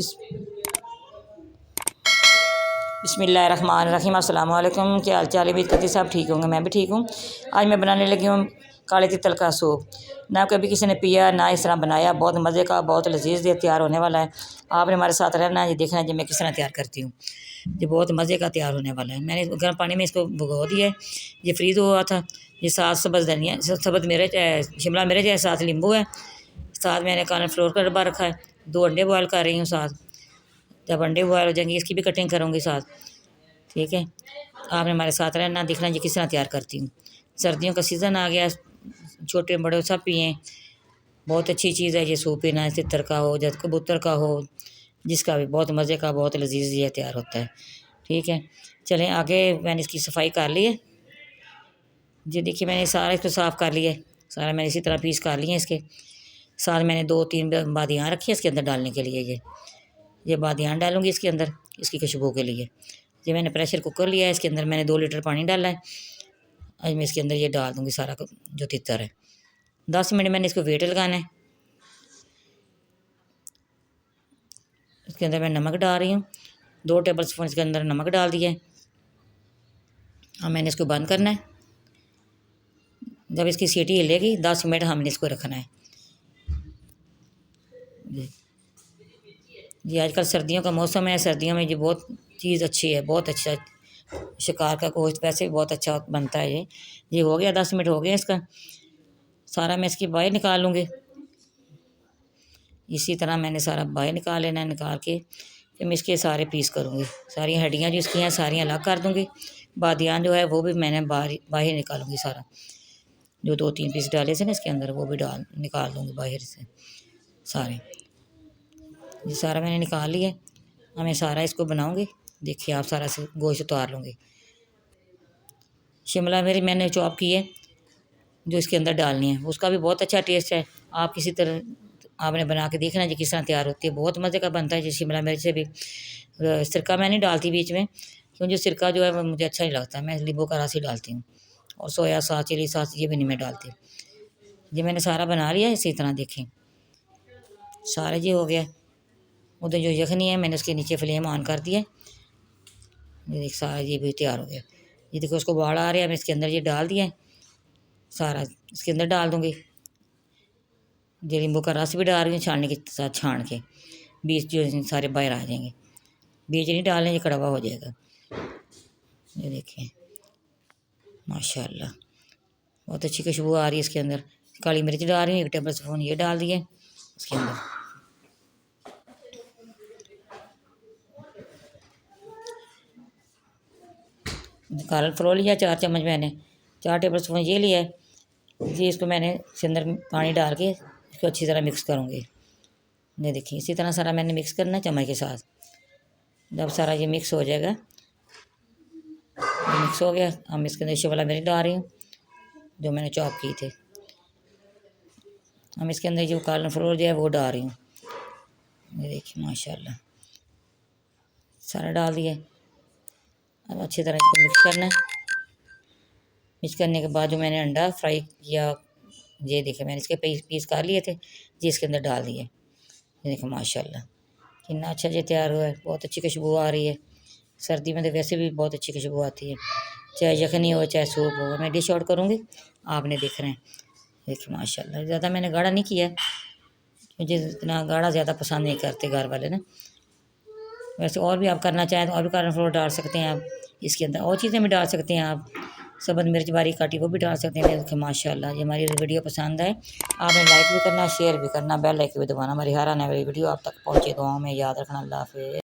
बिस बिस्मिल्लाहिर्रहमानिर्रहीम। अस्सलाम वालेकुम। क्या हाल चाल है? उम्मीद करती सब ठीक होंगे, मैं भी ठीक हूँ। आज मैं बनाने लगी हूँ काले तितल का सूप। ना कभी किसी ने पिया ना इस तरह बनाया, बहुत मज़े का, बहुत लजीज ये तैयार होने वाला है। आपने हमारे साथ रहना है, ये देखना है जी मैं किस तरह तैयार करती हूँ। ये बहुत मज़े का तैयार होने वाला है। मैंने गर्म पानी में इसको भिगो दिया है, ये फ्रीज़ हुआ था। ये साथ सब्ज़ धनिया, सब्ज़ मिर्च, शिमला मिर्च है, साथ नींबू है, साथ मैंने कॉर्नफ्लोर का डब्बा रखा है। 2 अंडे बॉयल कर रही हूँ साथ। जब अंडे बॉयल हो जाएंगे इसकी भी कटिंग करूँगी साथ। ठीक है, आपने हमारे साथ रहना, देखना ये किस तरह तैयार करती हूँ। सर्दियों का सीज़न आ गया, छोटे बड़े सब पिएँ, बहुत अच्छी चीज़ है ये सूप पीना। तितर का हो या कबूतर का हो, जिसका भी, बहुत मज़े का, बहुत लजीज ये तैयार होता है। ठीक है, चलें आगे। मैंने इसकी सफाई कर ली है जी। देखिए मैंने सारा इसको साफ़ कर लिया है, सारा मैंने इसी तरह पीस कर लिए हैं। इसके साथ मैंने 2-3 बादियाँ रखी है इसके अंदर डालने के लिए। ये बादियाँ डालूँगी इसके अंदर, इसकी खुशबू के लिए। ये मैंने प्रेशर कुकर लिया है, इसके अंदर मैंने 2 लीटर पानी डाला है। आज मैं इसके अंदर ये डाल दूँगी सारा जो तितर है। 10 मिनट मैंने इसको वेट लगाना है। इसके अंदर मैं नमक डाल रही हूँ, 2 टेबल स्पून इसके अंदर नमक डाल दिया है। अब मैंने इसको बंद करना है। जब इसकी सीटी हिलेगी 10 मिनट हमने इसको रखना है जी। आजकल सर्दियों का मौसम है, सर्दियों में ये बहुत चीज़ अच्छी है, बहुत अच्छा। शिकार का गोश्त वैसे भी बहुत अच्छा बनता है। ये हो गया, 10 मिनट हो गया इसका। सारा मैं इसकी बाहर निकाल लूँगी। इसी तरह मैंने सारा बाहर निकाल लेना है। निकाल के फिर मैं इसके सारे पीस करूँगी। सारी हड्डियाँ जो इसकी हैं सारी अलग कर दूँगी। बादियाँ जो है वो भी मैंने बाहर निकालूँगी सारा। जो 2-3 पीस डाले थे ना इसके अंदर, वो भी निकाल दूँगी बाहर से सारे। ये सारा मैंने निकाल लिया। अब मैं सारा इसको बनाऊँगी। देखिए आप, सारा से गोश्त उतार लूँगी। शिमला मिर्च मैंने चॉप की है, जो इसके अंदर डालनी है। उसका भी बहुत अच्छा टेस्ट है। आप किसी तरह आपने बना के देखना जी किस तरह तैयार होती है, बहुत मज़े का बनता है जी। शिमला मिर्च से भी सिरका मैं नहीं डालती बीच में, क्योंकि सिरका जो है वो मुझे अच्छा नहीं लगता। मैं नींबू का रस ही डालती हूँ, और सोया सॉस, चिली सॉस ये भी नहीं मैं डालती। ये मैंने सारा बना लिया इसी तरह। देखें सारा ये हो गया। उधर जो यखनी है मैंने उसके नीचे फ्लेम ऑन कर दिया। ये देख सारा ये भी तैयार हो गया। ये देखो उसको उबाल आ रहा है, मैं इसके अंदर ये डाल दिया है सारा। इसके अंदर डाल दूँगी। ये नींबू का रस भी डाल रही हूँ छानने के साथ, छान के बीज जो सारे बाहर आ जाएंगे। बीज नहीं डालने, ये कड़वा हो जाएगा। ये देखें माशाल्लाह, बहुत अच्छी खुशबू आ रही है इसके अंदर। काली मिर्च डाल रही हूँ, 1 टेबल स्पून ये डाल दिए इसके अंदर। कॉर्नफ्लोर लिया 4 चम्मच मैंने, 4 टेबल स्पून ये लिया है जी। इसको मैंने इसके अंदर पानी डाल के इसको अच्छी तरह मिक्स करूँगी। ये देखिए इसी तरह सारा मैंने मिक्स करना है चम्मच के साथ। जब सारा ये मिक्स हो जाएगा, ये मिक्स हो गया, हम इसके अंदर शिमला मिर्च डाल रही हूँ जो मैंने चॉप की थे। हम इसके अंदर जो कॉर्नफ्लोर जो है वो डाल रही हूँ। ये देखिए माशाल्लाह सारा डाल दिया। अब अच्छी तरह इसको मिक्स करना है। मिक्स करने के बाद जो मैंने अंडा फ्राई किया, ये देखिए मैंने इसके पीस कर लिए थे जी, इसके अंदर डाल दिए। ये देखिए माशाल्लाह कितना अच्छा ये तैयार हुआ है, बहुत अच्छी खुशबू आ रही है। सर्दी में तो वैसे भी बहुत अच्छी खुशबू आती है, चाहे यखनी हो चाहे सूप हो। मैं डिश आउट करूँगी, आपने देख रहे हैं। देखिए माशाल्लाह ज़्यादा मैंने गाढ़ा नहीं किया, मुझे इतना गाढ़ा ज़्यादा पसंद नहीं करते घर वाले ना। वैसे और भी आप करना चाहें तो और भी कॉर्नफ्लोर डाल सकते हैं आप इसके अंदर, और चीज़ें भी डाल सकते हैं आप। सब्ज़ मिर्च बारीक काटी वो भी डाल सकते हैं। देखिए माशाल्लाह ये हमारी वीडियो पसंद है, आपने लाइक भी करना, शेयर भी करना, बेल आइकन भी दबाना। हमारी हर आने वाली वीडियो आप तक पहुँचे। दुआओं में याद रखना। अल्लाह हाफ़िज़।